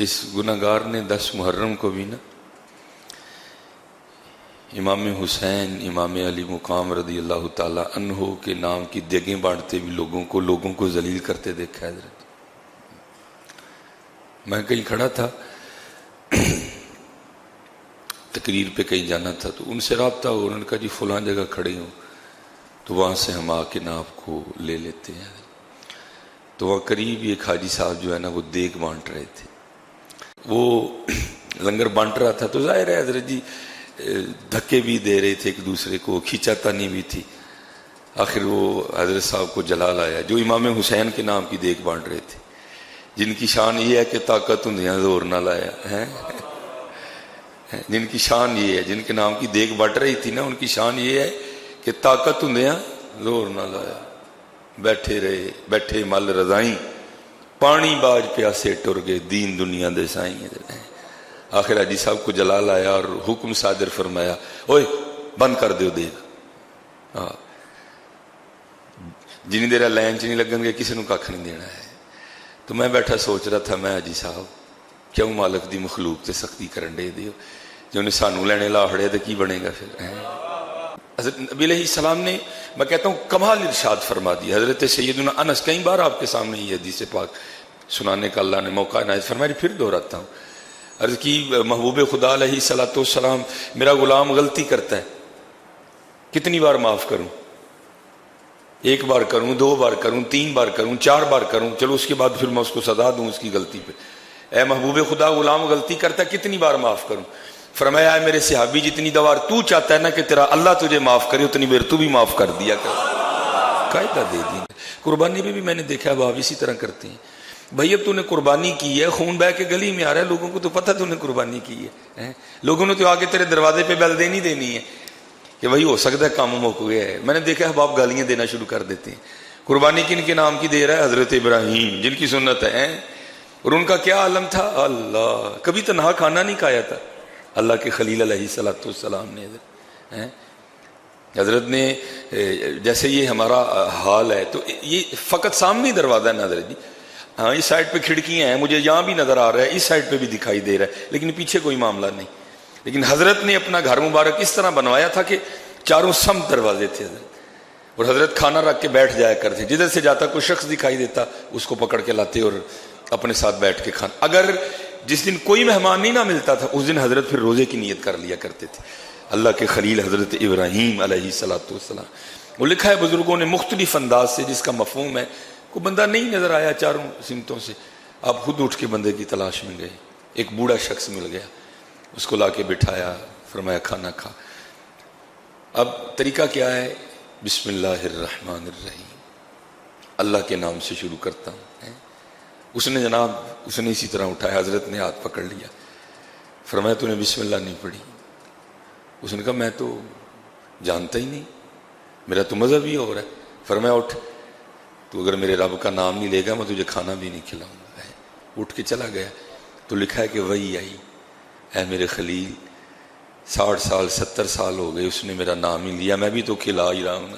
اس گناہگار نے 10 محرم کو بھی نا امام حسین امام علی مقام رضی اللہ تعالی عنہ کے نام کی دیگیں بانٹتے بھی لوگوں کو ذلیل کرتے دیکھا ہے حضرت۔ میں کہیں کھڑا تھا تقریر پہ کہیں جانا تھا تو ان سے رابطہ ہو، انہوں نے کہا جی فلاں جگہ کھڑے ہوں تو وہاں سے ہم آ کے نا آپ کو لے لیتے ہیں۔ تو وہاں قریب ایک حاجی صاحب جو ہے نا وہ دیگ بانٹ رہے تھے، وہ لنگر بانٹ رہا تھا تو ظاہر ہے حضرت جی دھکے بھی دے رہے تھے ایک دوسرے کو، کھینچاتانی بھی تھی۔ آخر وہ حضرت صاحب کو جلال آیا جو امام حسین کے نام کی دیگ بانٹ رہے تھے، جن کی شان یہ ہے کہ طاقت ہندیاں زور نہ لایا ہے، جن کی شان یہ ہے، جن کے نام کی دیگ بٹ رہی تھی نا ان کی شان یہ ہے کہ طاقت ہندیاں زور نہ لایا، بیٹھے رہے بیٹھے مل رضائیں، پانی باج پیاسے ٹر گئے دین دنیا دے سائیں۔ آخر حاجی صاحب کو جلال آیا اور حکم صادر فرمایا اوئے بند کر دیو دیگ، جنی دیر لائن چ نہیں لگن گے کسی نو کھ نہیں دینا ہے۔ تو میں بیٹھا سوچ رہا تھا میں حاجی صاحب کیوں مالک دی مخلوق تے سختی کرن دے دیو، جو نے سانو لینے لا ہڑے تو کی بنے گا پھر۔ حضرت نبی علیہ السلام نے میں کہتا ہوں کمال ارشاد فرما دیا۔ حضرت سیدنا انس کئی بار آپ کے سامنے یہ حدیث پاک سنانے کا اللہ نے موقع عنایت فرمایا، پھر دہراتا ہوں۔ عرض کی محبوب خدا علیہ السلام میرا غلام غلطی کرتا ہے کتنی بار معاف کروں؟ 1 بار کروں، 2 بار کروں، 3 بار کروں، 4 بار کروں، چلو اس کے بعد پھر میں اس کو سزا دوں اس کی غلطی پہ۔ اے محبوب خدا غلام غلطی کرتا ہے کتنی بار معاف کروں؟ فرمایا ہے میرے صحابی جتنی دوار تو چاہتا ہے نا کہ تیرا اللہ تجھے معاف کرے اتنی بار تو بھی معاف کر دیا کر، قاعدہ دے دی۔ قربانی میں بھی میں نے دیکھا ہے آپ اسی طرح کرتے ہیں، بھائی اب تو نے قربانی کی ہے، خون بہ کے گلی میں آ رہا ہے، لوگوں کو تو پتہ تو نے قربانی کی ہے، لوگوں نے تو آگے تیرے دروازے پہ بیل دینی دینی ہے کہ بھائی ہو سکتا ہے کام مک گیا ہے۔ میں نے دیکھا ہے باپ گالیاں دینا شروع کر دیتے ہیں۔ قربانی کن کے نام کی دے رہا ہے؟ حضرت ابراہیم جن کی سنت ہے، اور ان کا کیا عالم تھا، اللہ کبھی تنہا کھانا نہیں کھایا تھا اللہ کے خلیل علیہ السلام نے۔ حضرت نے جیسے یہ ہمارا حال ہے تو یہ فقط سامنے دروازہ ہے نا حضرت جی، ہاں اس سائڈ پہ کھڑکیاں ہیں، مجھے یہاں بھی نظر آ رہا ہے، اس سائڈ پہ بھی دکھائی دے رہا ہے، لیکن پیچھے کوئی معاملہ نہیں۔ لیکن حضرت نے اپنا گھر مبارک اس طرح بنوایا تھا کہ چاروں سمت دروازے تھے حضرت، اور حضرت کھانا رکھ کے بیٹھ جایا کرتے، جدھر سے جاتا کوئی شخص دکھائی دیتا اس کو پکڑ کے لاتے اور اپنے ساتھ بیٹھ کے کھانا۔ اگر جس دن کوئی مہمان نہیں نہ ملتا تھا اس دن حضرت پھر روزے کی نیت کر لیا کرتے تھے۔ اللہ کے خلیل حضرت ابراہیم علیہ السلام، وہ لکھا ہے بزرگوں نے مختلف انداز سے جس کا مفہوم ہے، کوئی بندہ نہیں نظر آیا چاروں سمتوں سے، آپ خود اٹھ کے بندے کی تلاش میں گئے، ایک بوڑھا شخص مل گیا، اس کو لا کے بٹھایا، فرمایا کھانا کھا۔ اب طریقہ کیا ہے؟ بسم اللہ الرحمن الرحیم، اللہ کے نام سے شروع کرتا ہوں۔ اس نے جناب اس نے اسی طرح اٹھایا، حضرت نے ہاتھ پکڑ لیا، فرمایا تو نے بسم اللہ نہیں پڑھی؟ اس نے کہا میں تو جانتا ہی نہیں، میرا تو مذہب ہی ہو رہا ہے۔ فرمایا اٹھ، تو اگر میرے رب کا نام نہیں لے گا میں تجھے کھانا بھی نہیں کھلاؤں گا۔ اٹھ کے چلا گیا تو لکھا ہے کہ وہی آئی، اے میرے خلیل 60 سال 70 سال ہو گئے اس نے میرا نام ہی لیا، میں بھی تو کھلا ہی رہا ہوں۔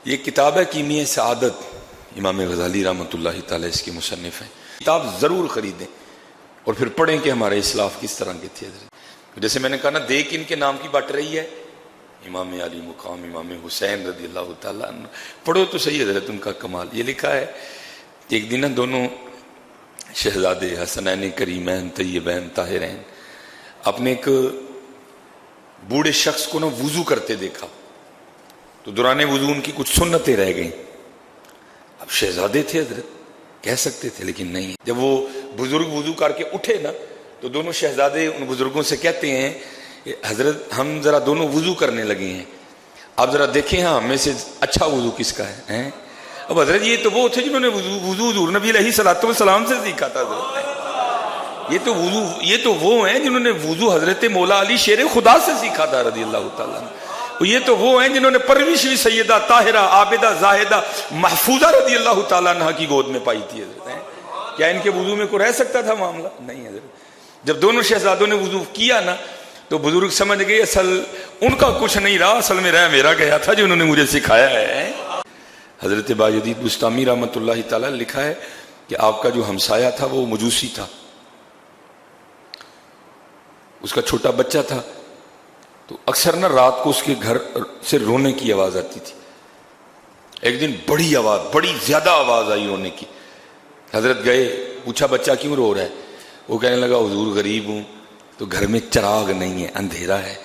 یہ کتاب ہے کیمیہ سعادت، امام غزالی رحمۃ اللہ تعالی اس کے مصنف ہیں، کتاب ضرور خریدیں اور پھر پڑھیں کہ ہمارے اسلاف کس طرح کے تھے۔ جیسے میں نے کہا نا دیکھ ان کے نام کی بٹ رہی ہے، امام علی مقام امام حسین رضی اللہ تعالیٰ عنہ، پڑھو تو صحیح حضرت ان کا کمال۔ یہ لکھا ہے کہ ایک دن دونوں شہزادے حسنین کریمین طیبین طاہرین اپنے ایک بوڑھے شخص کو نا وضو کرتے دیکھا، تو دوران وضو ان کی کچھ سنتیں رہ گئیں۔ اب شہزادے تھے حضرت، کہہ سکتے تھے لیکن نہیں۔ جب وہ بزرگ وضو کر کے اٹھے نا تو دونوں شہزادے ان بزرگوں سے کہتے ہیں حضرت ہم ذرا دونوں وضو کرنے لگے ہیں، آپ ذرا دیکھیں ہاں ہمیں سے اچھا وضو کس کا ہے۔ اب حضرت یہ تو وہ تھے جنہوں نے وضو حضور نبی علیہ السلام سے سیکھا تھا حضرت، یہ تو وہ ہیں جنہوں نے وضو حضرت مولا علی شیر خدا سے سیکھا تھا رضی اللہ تعالیٰ عنہ، یہ تو وہ ہیں جنہوں نے پرورش بھی سیدہ طاہرہ عابدہ زاہدہ محفوظہ رضی اللہ تعالیٰ عنہ کی گود میں پائی تھی حضرت۔ کیا ان کے وضو میں کوئی رہ سکتا تھا معاملہ؟ نہیں حضرت۔ جب دونوں شہزادوں نے وضو کیا نا تو بزرگ سمجھ گئے اصل ان کا کچھ نہیں رہا، اصل میں رہ میرا گیا تھا جو انہوں نے مجھے سکھایا ہے۔ حضرت باجدید بستامی رحمۃ اللہ تعالی لکھا ہے کہ آپ کا جو ہمسایہ تھا وہ مجوسی تھا، اس کا چھوٹا بچہ تھا، تو اکثر نہ رات کو اس کے گھر سے رونے کی آواز آتی تھی۔ ایک دن بڑی آواز، بڑی زیادہ آواز آئی رونے کی۔ حضرت گئے، پوچھا بچہ کیوں رو رہا ہے؟ وہ کہنے لگا حضور غریب ہوں تو گھر میں چراغ نہیں ہے، اندھیرا ہے،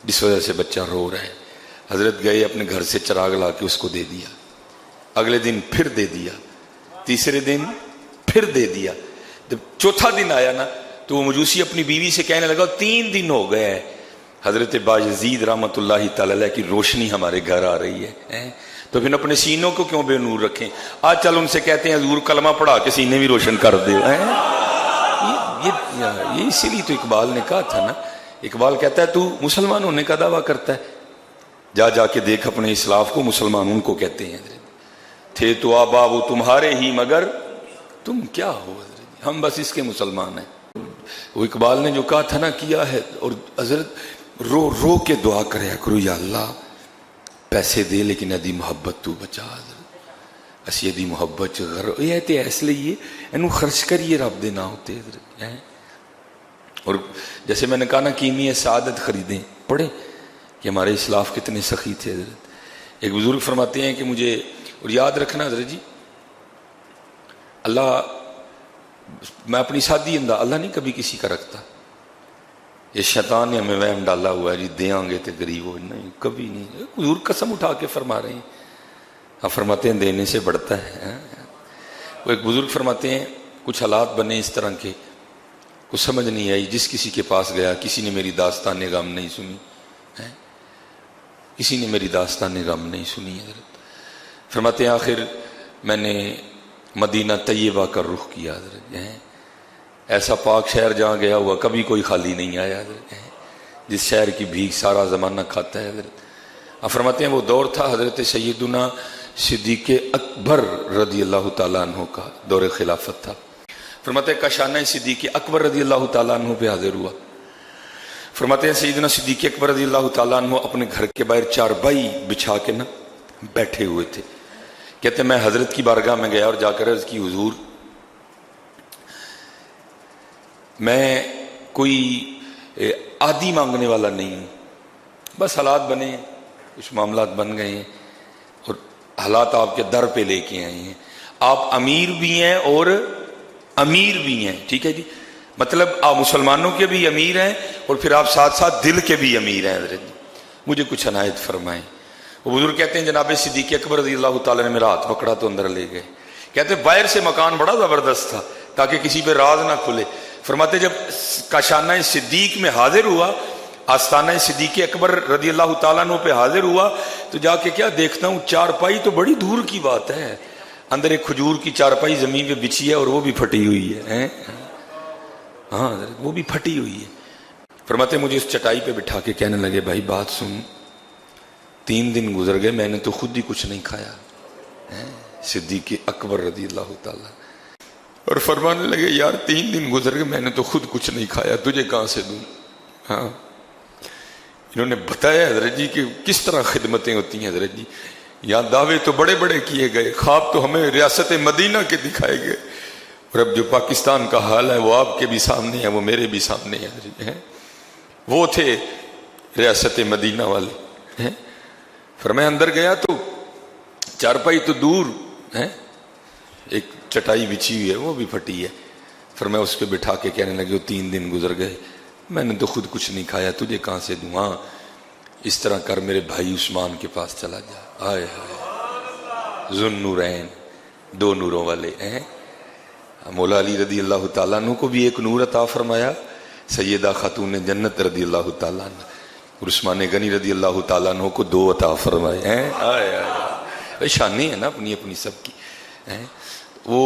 جس وجہ سے بچہ رو رہا ہے۔ حضرت گئے اپنے گھر سے چراغ لا کے اس کو دے دیا، اگلے دن پھر دے دیا، تیسرے دن پھر دے دیا۔ جب چوتھا دن آیا نا تو وہ مجوسی اپنی بیوی سے کہنے لگا 3 دن ہو گئے ہیں حضرت باجزید رحمۃ اللہ تعالی علیہ کی روشنی ہمارے گھر آ رہی ہے، تو پھر اپنے سینوں کو کیوں بے نور رکھیں؟ آج چل ان سے کہتے ہیں حضور کلمہ پڑھا کے سینے بھی روشن کر دے۔ یہ اسی لیے تو اقبال نے کہا تھا نا، اقبال کہتا ہے تو مسلمان ہونے کا دعویٰ کرتا ہے، جا جا کے دیکھ اپنے اسلاف کو، مسلمان ان کو کہتے ہیں تھے تو آبا وہ تمہارے ہی مگر تم کیا ہو، ہم بس اس کے مسلمان ہیں۔ وہ اقبال نے جو کہا تھا نا کیا ہے، اور حضرت رو رو کے دعا کرے کرو یا اللہ پیسے دے لیکن ادی محبت تو بچا، حضرت اسی ادی محبت یہ تے اس لیے اینو خرچ کریے رب دے نہ ہوتے حضرت۔ اور جیسے میں نے کہا نا کیمیا سعادت خریدیں، پڑھیں کہ ہمارے اسلاف کتنے سخی تھے حضرت۔ ایک بزرگ فرماتے ہیں کہ مجھے، اور یاد رکھنا حضرت جی، اللہ، میں اپنی سادی انداز، اللہ نہیں کبھی کسی کا رکھتا، یہ شیطان نے ہمیں وہم ڈالا ہوا ہے جی دیاں گے تو غریب ہو، نہیں کبھی نہیں۔ حضور قسم اٹھا کے فرما رہے ہیں، ہاں فرماتے ہیں دینے سے بڑھتا ہے۔ وہ ایک بزرگ فرماتے ہیں کچھ حالات بنے اس طرح کے، کچھ سمجھ نہیں آئی، جس کسی کے پاس گیا کسی نے میری داستان غم نہیں سنی، کسی نے میری داستان غم نہیں سنی حضرت۔ فرماتے ہیں آخر میں نے مدینہ طیبہ کا رخ کیا حضرت، ایسا پاک شہر جہاں گیا ہوا کبھی کوئی خالی نہیں آیا حضرت، جس شہر کی بھیک سارا زمانہ کھاتا ہے حضرت۔ فرماتے ہیں وہ دور تھا حضرت سیدنا صدیق اکبر رضی اللہ تعالیٰ عنہ کا دور خلافت تھا۔ فرماتے ہیں کاشانہ صدیق اکبر رضی اللہ تعالیٰ عنہ پہ حاضر ہوا۔ فرماتے ہیں سیدنا صدیق اکبر رضی اللہ تعالیٰ عنہ اپنے گھر کے باہر چارپائی بچھا کے نا بیٹھے ہوئے تھے۔ کہتے ہیں میں حضرت کی بارگاہ میں گیا اور جا کر عرض کی حضور میں کوئی عادی مانگنے والا نہیں ہوں، بس حالات بنے، کچھ معاملات بن گئے ہیں اور حالات آپ کے در پہ لے کے آئے ہیں، آپ امیر بھی ہیں اور امیر بھی ہیں، ٹھیک ہے جی، مطلب آپ مسلمانوں کے بھی امیر ہیں اور پھر آپ ساتھ ساتھ دل کے بھی امیر ہیں حضرت، مجھے کچھ عنایت فرمائیں۔ وہ بزرگ کہتے ہیں جناب صدیق اکبر رضی اللہ تعالیٰ نے میرا ہاتھ پکڑا تو اندر لے گئے۔ کہتے ہیں باہر سے مکان بڑا زبردست تھا تاکہ کسی پہ راز نہ کھلے۔ فرماتے جب کاشانہ صدیق میں حاضر ہوا، آستانہ صدیق اکبر رضی اللہ تعالیٰ عنہ پہ حاضر ہوا تو جا کے کیا دیکھتا ہوں چارپائی تو بڑی دور کی بات ہے، اندر ایک کھجور کی چارپائی زمین پہ بچھی ہے اور وہ بھی پھٹی ہوئی ہے، ہاں وہ بھی پھٹی ہوئی ہے۔ فرماتے مجھے اس چٹائی پہ بٹھا کے کہنے لگے بھائی بات سن، 3 دن گزر گئے میں نے تو خود ہی کچھ نہیں کھایا، صدیق اکبر رضی اللہ تعالیٰ، اور فرمانے لگے یار 3 دن گزر گئے میں نے تو خود کچھ نہیں کھایا، تجھے کہاں سے دوں؟ ہاں انہوں نے بتایا حضرت جی کہ کس طرح خدمتیں ہوتی ہیں حضرت جی، یہاں دعوے تو بڑے بڑے کیے گئے، خواب تو ہمیں ریاست مدینہ کے دکھائے گئے، اور اب جو پاکستان کا حال ہے وہ آپ کے بھی سامنے ہے، وہ میرے بھی سامنے ہے حضرت جی، وہ تھے ریاست مدینہ والے۔ فرمایا اندر گیا تو چارپائی تو دور ہے، ایک چٹائی بچھی ہوئی ہے وہ بھی پھٹی ہے۔ فرمایا اس کے بٹھا کے کہنے لگے 3 دن گزر گئے میں نے تو خود کچھ نہیں کھایا، تجھے کہاں سے دوں؟ ہاں اس طرح کر میرے بھائی عثمان کے پاس چلا جا، آئے ہائے ذو النورین، 2 نوروں والے ہیں۔ مولا علی رضی اللہ تعالیٰ عنہ کو بھی ایک نور عطا فرمایا، سیدہ خاتون جنت رضی اللہ تعالیٰ عنہ، اور عثمان غنی رضی اللہ تعالیٰ عنہ کو 2 عطا فرمائے ہیں۔ آئے آئے شانی ہے نا اپنی اپنی سب کی۔ وہ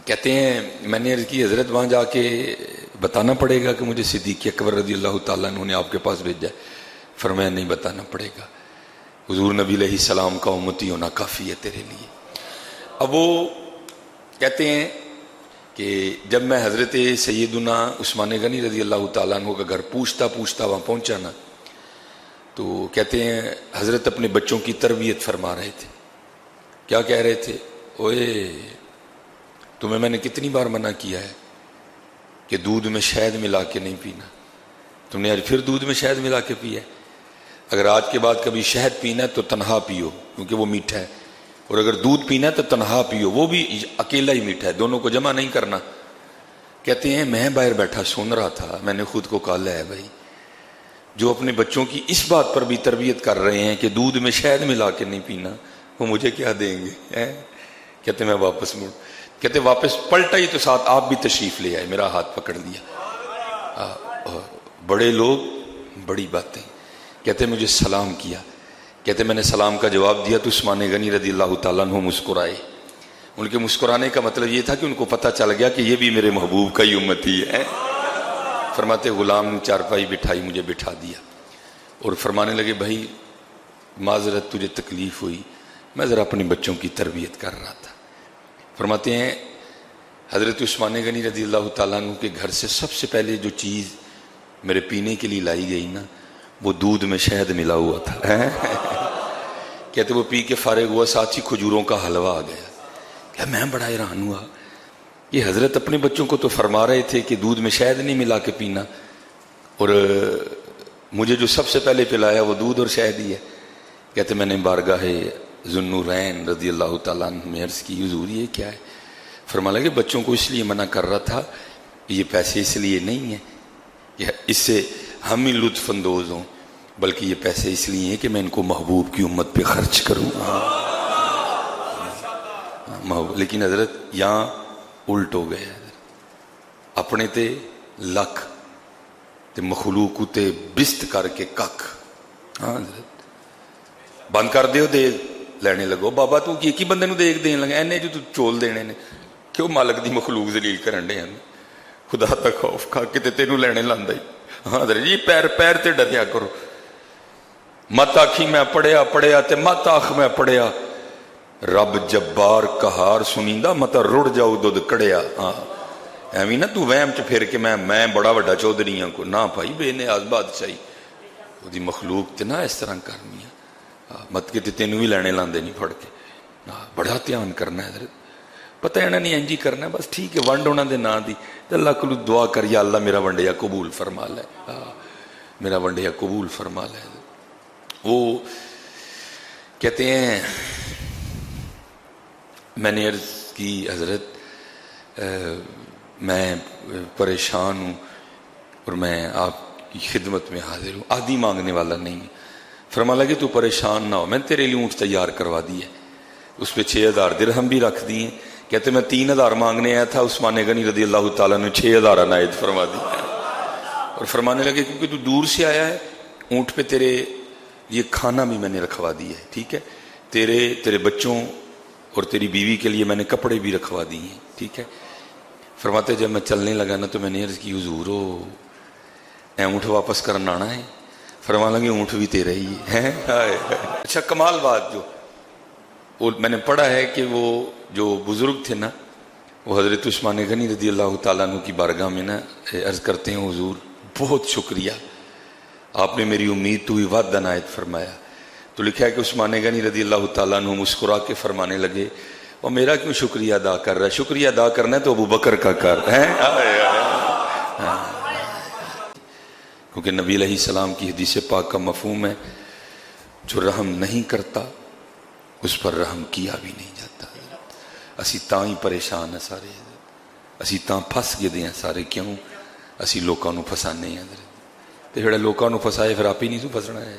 کہتے ہیں میں نے عرض کی حضرت وہاں جا کے بتانا پڑے گا کہ مجھے صدیق اکبر رضی اللہ تعالیٰ عنہ نے آپ کے پاس بھیجا ہے؟ فرمایا نہیں بتانا پڑے گا، حضور نبی علیہ السلام کا امتی ہونا کافی ہے تیرے لیے۔ اب وہ کہتے ہیں کہ جب میں حضرت سیدنا عثمان غنی رضی اللہ تعالیٰ عنہ کا گھر پوچھتا وہاں پہنچا نا تو کہتے ہیں حضرت اپنے بچوں کی تربیت فرما رہے تھے۔ کیا کہہ رہے تھے؟ اوئے تمہیں میں نے کتنی بار منع کیا ہے کہ دودھ میں شہد ملا کے نہیں پینا، تم نے آج پھر دودھ میں شہد ملا کے پیا ہے۔ اگر آج کے بعد کبھی شہد پینا ہے تو تنہا پیو کیونکہ وہ میٹھا ہے، اور اگر دودھ پینا ہے تو تنہا پیو، وہ بھی اکیلا ہی میٹھا ہے، دونوں کو جمع نہیں کرنا۔ کہتے ہیں میں باہر بیٹھا سن رہا تھا، میں نے خود کو کہا ہے بھائی جو اپنے بچوں کی اس بات پر بھی تربیت کر رہے ہیں کہ دودھ میں شہد ملا کے نہیں پینا، وہ مجھے کیا دیں گے؟ کہتے میں واپس مڑ، کہتے واپس پلٹا ہی تو ساتھ آپ بھی تشریف لے آئے، میرا ہاتھ پکڑ لیا۔ بڑے لوگ بڑی باتیں، کہتے مجھے سلام کیا، کہتے میں نے سلام کا جواب دیا تو عثمان غنی رضی اللہ تعالیٰ عنہ مسکرائے۔ ان کے مسکرانے کا مطلب یہ تھا کہ ان کو پتہ چل گیا کہ یہ بھی میرے محبوب کا ہی امتی ہے۔ فرماتے غلام نے چارپائی بٹھائی، مجھے بٹھا دیا اور فرمانے لگے بھائی معذرت تجھے تکلیف ہوئی، میں ذرا اپنے بچوں کی تربیت کر رہا تھا۔ فرماتے ہیں حضرت عثمان غنی رضی اللہ تعالیٰ عنہ کے گھر سے سب سے پہلے جو چیز میرے پینے کے لیے لائی گئی نا، وہ دودھ میں شہد ملا ہوا تھا۔ کہتے وہ پی کے فارغ ہوا، ساتھ ہی کھجوروں کا حلوہ آ گیا۔ کہ میں بڑا حیران ہوا، یہ حضرت اپنے بچوں کو تو فرما رہے تھے کہ دودھ میں شہد نہیں ملا کے پینا، اور مجھے جو سب سے پہلے پلایا وہ دودھ اور شہد ہی ہے۔ کہتے میں نے بارگاہ ذوالنورین رضی اللہ تعالیٰ عنہ میں عرض کی حضور یہ کیا ہے؟ فرمایا کہ بچوں کو اس لیے منع کر رہا تھا، یہ پیسے اس لیے نہیں ہیں کہ اس سے ہم ہی لطف اندوز ہوں، بلکہ یہ پیسے اس لیے ہیں کہ میں ان کو محبوب کی امت پہ خرچ کروں۔ لیکن حضرت یہاں الٹ ہو گئے، اپنے تے لکھ تے مخلوق تے بست کر کے کک۔ ہاں حضرت بند کر دیو دیگ لینے لگو، بابا تو کی بندے نو دیگ دین لگا، اینے جو تو چول دینے نے، کیوں مالک دی مخلوق ذلیل کرن دے ہیں؟ خدا تا خوف کھا کے تے تینوں لینے لاندا ہی۔ ہاں حضرت جی پیر تے ڈریا کرو، مت آکھی میں پڑھیا تے مت آکھ میں پڑھیا، رب جبار قہار سنیندا مت رڑ جاؤ دودھ کڑیا۔ ہاں ایویں نہ تو وہم چ پھر کے میں بڑا وڈا چودھری ہاں، کو نہ بھائی بے نیاز بادشاہی دی مخلوق تے نہ اس طرح کرنی ہے، مت کے تینوں بھی لینے لاندے نہیں پھڑ کے، بڑا دھیان کرنا ہے حضرت، پتہ ہے نہیں انجی کرنا ہے بس، ٹھیک ہے ونڈ انہاں دے نا دی تے اللہ کو دعا کر یا اللہ میرا ونڈیا قبول فرما لے، میرا ونڈیا قبول فرما لے۔ وہ کہتے ہیں میں نے عرض کی حضرت میں پریشان ہوں اور میں آپ کی خدمت میں حاضر ہوں، آدھی مانگنے والا نہیں۔ فرمایا کہ تو پریشان نہ ہو، میں نے تیرے لیے اونٹ تیار کروا دی ہے، اس پہ 6000 درہم بھی رکھ دیے۔ کہتے میں 3000 مانگنے آیا تھا، عثمان غنی رضی اللہ تعالیٰ نے 6000 عنایت فرما دی، اور فرمانے لگے کیونکہ تو دور سے آیا ہے، اونٹ پہ تیرے یہ کھانا بھی میں نے رکھوا دی ہے، ٹھیک ہے، تیرے بچوں اور تیری بیوی کے لیے میں نے کپڑے بھی رکھوا دیے ہیں، ٹھیک ہے۔ فرماتے جب میں چلنے لگا نا تو میں نے عرض کی حضور اے اونٹ واپس کرنا آنا ہے؟ فرمانے لگے اونٹ بھی تیرے ہی ہے۔ اچھا کمال بات جو وہ میں نے پڑھا ہے کہ وہ جو بزرگ تھے نا، وہ حضرت عثمان غنی رضی اللہ تعالیٰ عنہ کی بارگاہ میں نا عرض کرتے ہیں حضور بہت شکریہ، آپ نے میری امید تو ہی وعد عنایت فرمایا۔ تو لکھا ہے کہ عثمان غنی رضی اللہ تعالیٰ عنہ مسکرا کے فرمانے لگے اور میرا کیوں شکریہ ادا کر رہا ہے؟ شکریہ ادا کرنا ہے تو ابو بکر کا کر ہے، کیونکہ نبی علیہ السلام کی حدیث پاک کا مفہوم ہے جو رحم نہیں کرتا اس پر رحم کیا بھی نہیں جاتا۔ اسی تاں ہی پریشان ہیں سارے، اسی تاں پھس گئے ہیں سارے، کیوں؟ اسی لوکاں نو پھسانے ہیں، تے جڑے لوکاں نو پھسائے پھر آپ ہی نہیں تو پھسنا ہے۔